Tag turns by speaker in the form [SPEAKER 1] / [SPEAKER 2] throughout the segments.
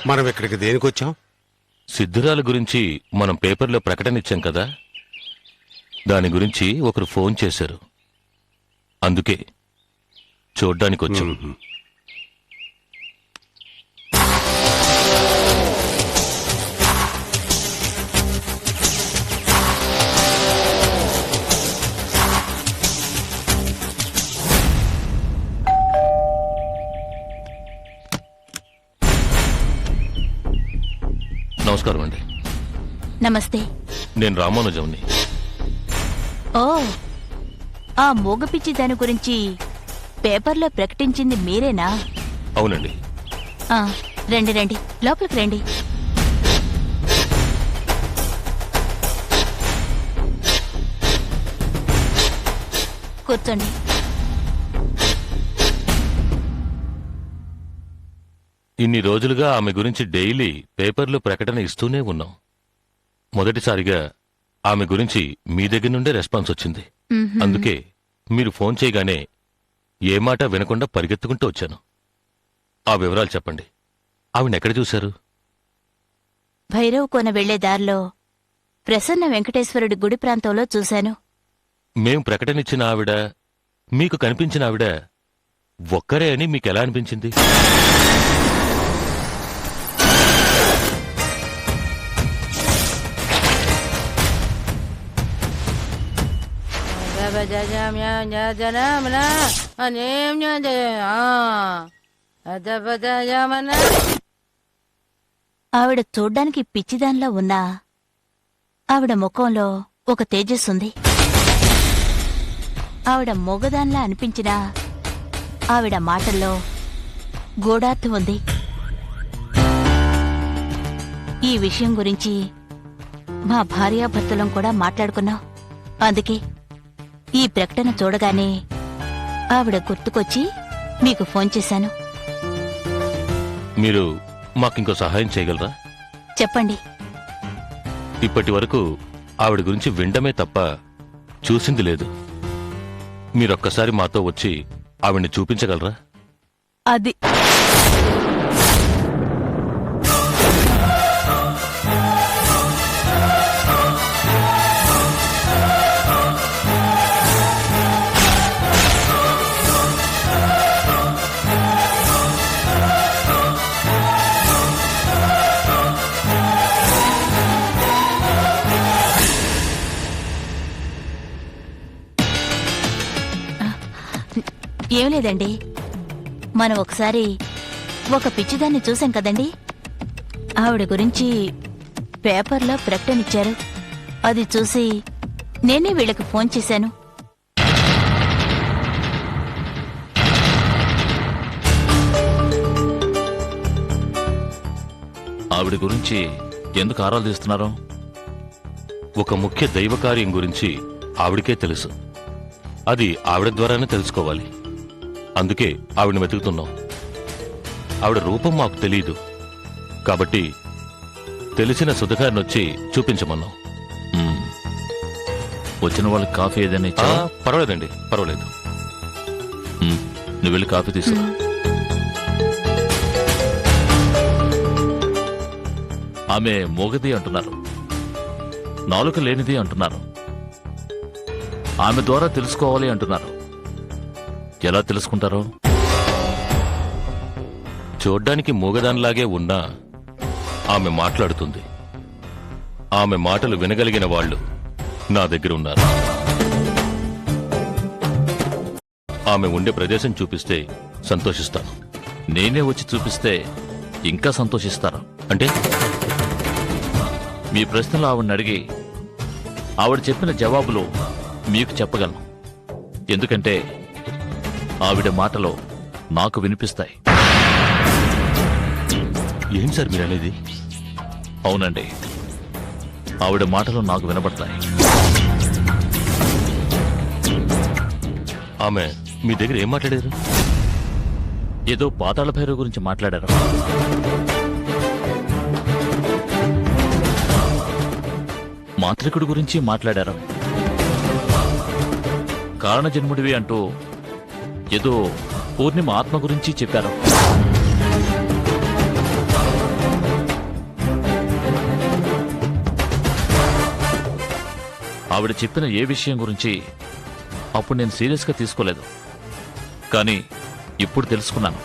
[SPEAKER 1] మనం ఇక్కడికి దేనికొచ్చాం?
[SPEAKER 2] సిద్ధురాల గురించి మనం పేపర్లో ప్రకటన ఇచ్చాం కదా, దాని గురించి ఒకరు ఫోన్ చేశారు. అందుకే చూడ్డానికి వచ్చాం. నమస్కారం అండి.
[SPEAKER 3] నమస్తే.
[SPEAKER 2] నేను రామానుజంని.
[SPEAKER 3] ఓ, ఆ మూగపిచ్చి దాని గురించి పేపర్లో ప్రకటించింది మీరేనా?
[SPEAKER 2] అవునండి.
[SPEAKER 3] ఆ, రండి రండి, లోపలికి రండి. కూర్చోండి.
[SPEAKER 2] ఇన్ని రోజులుగా ఆమె గురించి డైలీ పేపర్లో ప్రకటన ఇస్తూనే ఉన్నాం. మొదటిసారిగా ఆమె గురించి మీ దగ్గర నుండే రెస్పాన్స్ వచ్చింది. అందుకే మీరు ఫోన్ చేయగానే ఏ మాట వినకుండా పరిగెత్తుకుంటూ వచ్చాను. ఆ వివరాలు చెప్పండి. ఆవిడెక్కడ చూశారు?
[SPEAKER 3] భైరవ్ కోన వెళ్లే దారిలో ప్రసన్న వెంకటేశ్వరుడి గుడి ప్రాంతంలో చూశాను.
[SPEAKER 2] మేం ప్రకటనిచ్చిన ఆవిడ, మీకు కనిపించిన ఆవిడ ఒక్కరే అని మీకెలా అనిపించింది?
[SPEAKER 3] ఆవిడ చూడ్డానికి పిచ్చిదాన్లా ఉన్నా ఆవిడ ముఖంలో ఒక తేజస్సుంది. ఆవిడ మొగదాన్లా అనిపించినా ఆవిడ మాటల్లో గూఢార్థం ఉంది. ఈ విషయం గురించి మా భార్యాభర్తలం కూడా మాట్లాడుకున్నాం. అందుకే ఈ ప్రకటన చూడగానే ఆవిడ గుర్తుకొచ్చి మీకు ఫోన్ చేశాను.
[SPEAKER 2] మీరు మాకింకో సహాయం చేయగలరా?
[SPEAKER 3] చెప్పండి.
[SPEAKER 2] ఇప్పటి వరకు ఆవిడ గురించి వినడమే తప్ప చూసింది లేదు. మీరొక్కసారి మాతో వచ్చి ఆవిడ్ని చూపించగలరా?
[SPEAKER 3] అది ఏం లేదండి, మనం ఒకసారి ఒక పిచ్చిదాన్ని చూసాం కదండి. ఆవిడ గురించి పేపర్లో ప్రకటనిచ్చారు. అది చూసి నేనే వీళ్ళకి ఫోన్ చేశాను.
[SPEAKER 4] ఆవిడ గురించి ఎందుకు ఆరాలు తీస్తున్నారు?
[SPEAKER 2] ఒక ముఖ్య దైవకార్యం గురించి ఆవిడకే తెలుసు. అది ఆవిడ ద్వారానే తెలుసుకోవాలి. అందుకే ఆవిడని వెతుకుతున్నాం. ఆవిడ రూపం మాకు తెలియదు కాబట్టి తెలిసిన సుధగారినొచ్చి చూపించమన్నాం.
[SPEAKER 4] వచ్చిన వాళ్ళకి కాఫీ ఏదైనా ఇచ్చా?
[SPEAKER 2] పర్వాలేదండి, పర్వాలేదు.
[SPEAKER 4] నువ్వు వెళ్ళి కాఫీ తీసుకురా. ఆమె మోగది అంటున్నారు, నాలుక లేనిది అంటున్నారు, ఆమె ద్వారా తెలుసుకోవాలి అంటున్నారు. ఎలా తెలుసుకుంటారో?
[SPEAKER 2] చూడ్డానికి మూగదానిలాగే ఉన్నా ఆమె మాట్లాడుతుంది. ఆమె మాటలు వినగలిగిన వాళ్ళు నా దగ్గర ఉన్నారు. ఆమె ఉండే ప్రదేశం చూపిస్తే సంతోషిస్తాను.
[SPEAKER 4] నేనే వచ్చి చూపిస్తే ఇంకా సంతోషిస్తారా?
[SPEAKER 2] అంటే
[SPEAKER 4] మీ ప్రశ్నలు ఆవిడని అడిగి ఆవిడ చెప్పిన జవాబులు మీకు చెప్పగలను. ఎందుకంటే ఆవిడ మాటలో నాకు వినిపిస్తాయి.
[SPEAKER 2] ఏం సార్ మీరు అనేది?
[SPEAKER 4] అవునండి, ఆవిడ మాటలు నాకు వినబడతాయి.
[SPEAKER 2] ఆమె మీ దగ్గర ఏం మాట్లాడారు?
[SPEAKER 4] ఏదో పాతాళ భైరవ గురించి మాట్లాడారు. మాంత్రికుడి గురించి మాట్లాడారు. కారణజన్ముడివి అంటూ ఏదో పూర్ణిమ ఆత్మ గురించి చెప్పారు. ఆవిడ చెప్పిన ఏ విషయం గురించి అప్పుడు నేను సీరియస్గా తీసుకోలేదు. కానీ ఇప్పుడు తెలుసుకున్నాను.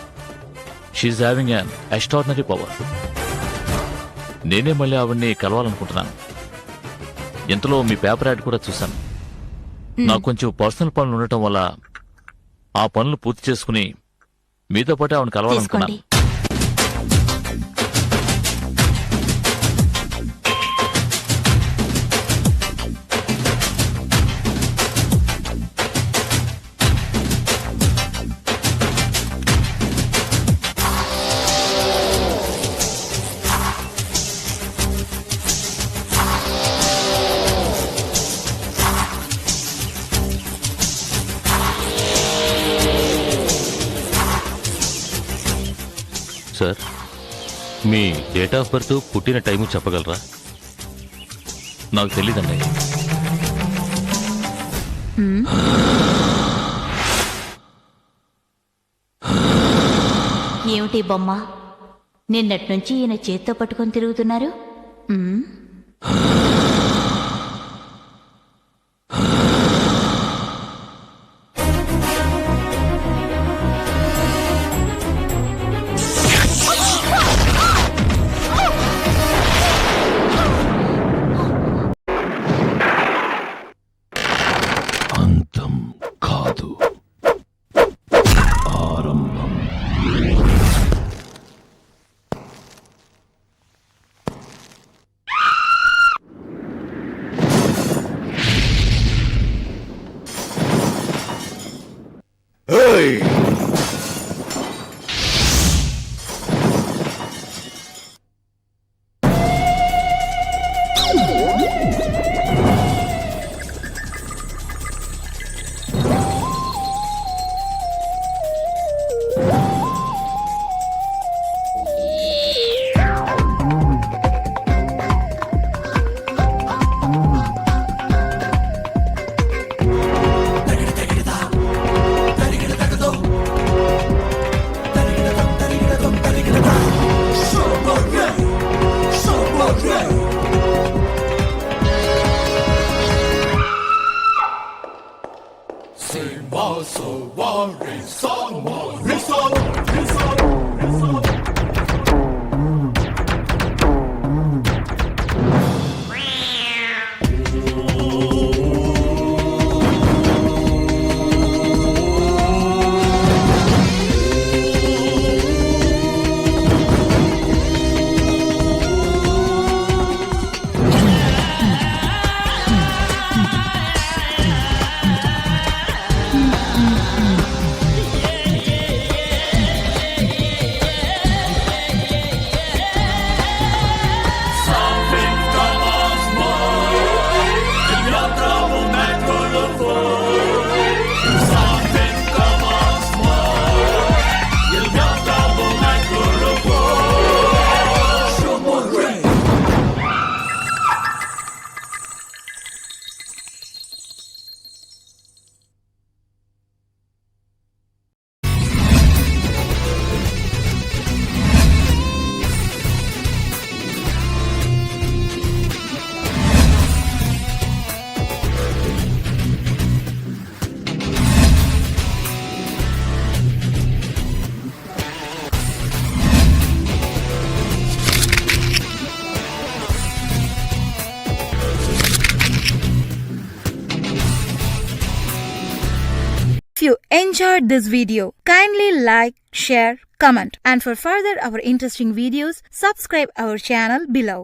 [SPEAKER 4] She having an extraordinary power. నేనే మళ్ళీ ఆవిడ్ని కలవాలనుకుంటున్నాను. ఇంతలో మీ పేపర్ యాడ్ కూడా చూశాను. నాకు కొంచెం పర్సనల్ పనులు ఉండటం వల్ల ఆ పనులు పూర్తి చేసుకుని మీతో పాటు ఆవిడని కలవాలనుకున్నాను.
[SPEAKER 3] తీసుకోండి.
[SPEAKER 2] Sir, me date of birth, పుట్టిన టైము చెప్పగలరా?
[SPEAKER 4] నాకు తెలీదండి.
[SPEAKER 3] ఏమిటి బొమ్మ, నిన్నటి నుంచి ఈయన చేత్తో పట్టుకొని తిరుగుతున్నారు? మ్మ్.
[SPEAKER 2] అంతం కాదు, ఆరంభం.
[SPEAKER 1] If you enjoyed this video, kindly like, share, comment, and for further our interesting videos, subscribe our channel below.